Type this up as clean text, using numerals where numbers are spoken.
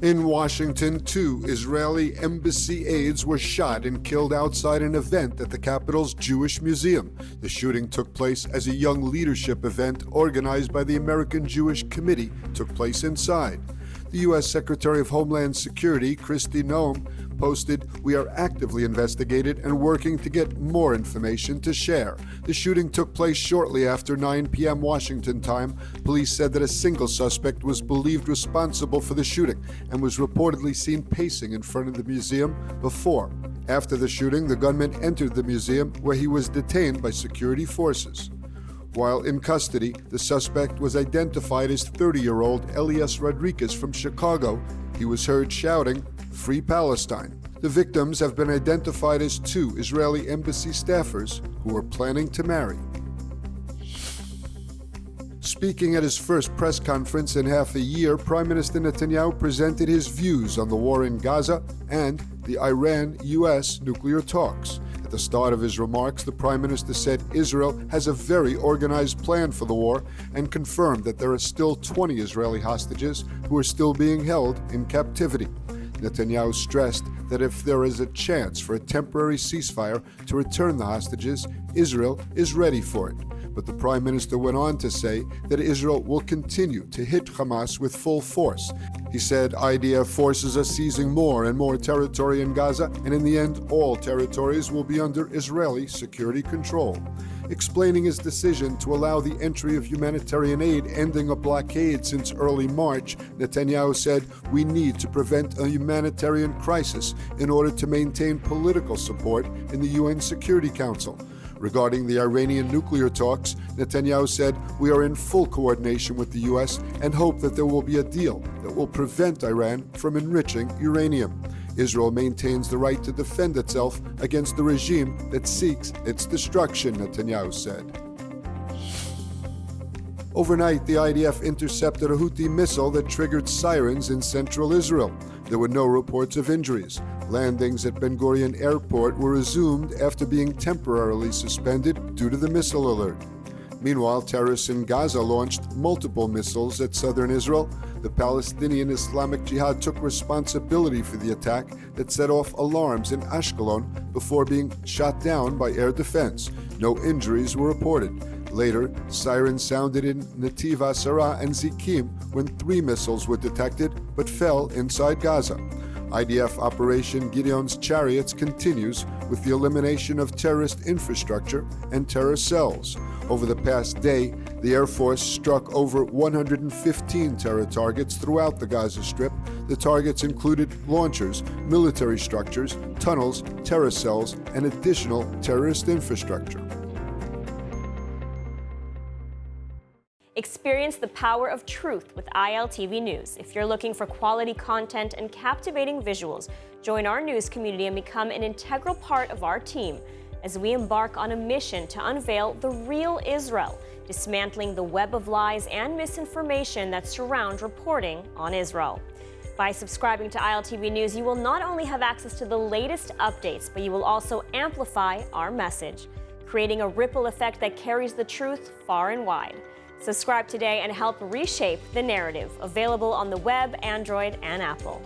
In Washington, 2 Israeli embassy aides were shot and killed outside an event at the capital's Jewish Museum. The shooting took place as a young leadership event organized by the American Jewish Committee took place inside. The U.S. Secretary of Homeland Security, Kristi Noem, posted, "We are actively investigated and working to get more information to share." The shooting took place shortly after 9 p.m. Washington time. Police said that a single suspect was believed responsible for the shooting and was reportedly seen pacing in front of the museum before. After the shooting, the gunman entered the museum where he was detained by security forces. While in custody, the suspect was identified as 30-year-old Elias Rodriguez from Chicago. He was heard shouting, "Free Palestine." The victims have been identified as 2 Israeli embassy staffers who were planning to marry. Speaking at his first press conference in half a year, Prime Minister Netanyahu presented his views on the war in Gaza and the Iran-U.S. nuclear talks. At the start of his remarks, the Prime Minister said Israel has a very organized plan for the war and confirmed that there are still 20 Israeli hostages who are still being held in captivity. Netanyahu stressed that if there is a chance for a temporary ceasefire to return the hostages, Israel is ready for it. But the Prime Minister went on to say that Israel will continue to hit Hamas with full force. He said IDF forces are seizing more and more territory in Gaza, and in the end, all territories will be under Israeli security control. Explaining his decision to allow the entry of humanitarian aid, ending a blockade since early March, Netanyahu said, "We need to prevent a humanitarian crisis in order to maintain political support in the UN Security Council." Regarding the Iranian nuclear talks, Netanyahu said, "We are in full coordination with the U.S. and hope that there will be a deal that will prevent Iran from enriching uranium." Israel maintains the right to defend itself against the regime that seeks its destruction, Netanyahu said. Overnight, the IDF intercepted a Houthi missile that triggered sirens in central Israel. There were no reports of injuries. Landings at Ben Gurion Airport were resumed after being temporarily suspended due to the missile alert. Meanwhile, terrorists in Gaza launched multiple missiles at southern Israel. The Palestinian Islamic Jihad took responsibility for the attack that set off alarms in Ashkelon before being shot down by air defense. No injuries were reported. Later, sirens sounded in Netiv HaSara and Zikim when 3 missiles were detected but fell inside Gaza. IDF Operation Gideon's Chariots continues with the elimination of terrorist infrastructure and terror cells. Over the past day, the Air Force struck over 115 terror targets throughout the Gaza Strip. The targets included launchers, military structures, tunnels, terror cells, and additional terrorist infrastructure. Experience the power of truth with ILTV News. If you're looking for quality content and captivating visuals, join our news community and become an integral part of our team as we embark on a mission to unveil the real Israel, dismantling the web of lies and misinformation that surround reporting on Israel. By subscribing to ILTV News, you will not only have access to the latest updates, but you will also amplify our message, creating a ripple effect that carries the truth far and wide. Subscribe today and help reshape the narrative. Available on the web, Android, and Apple.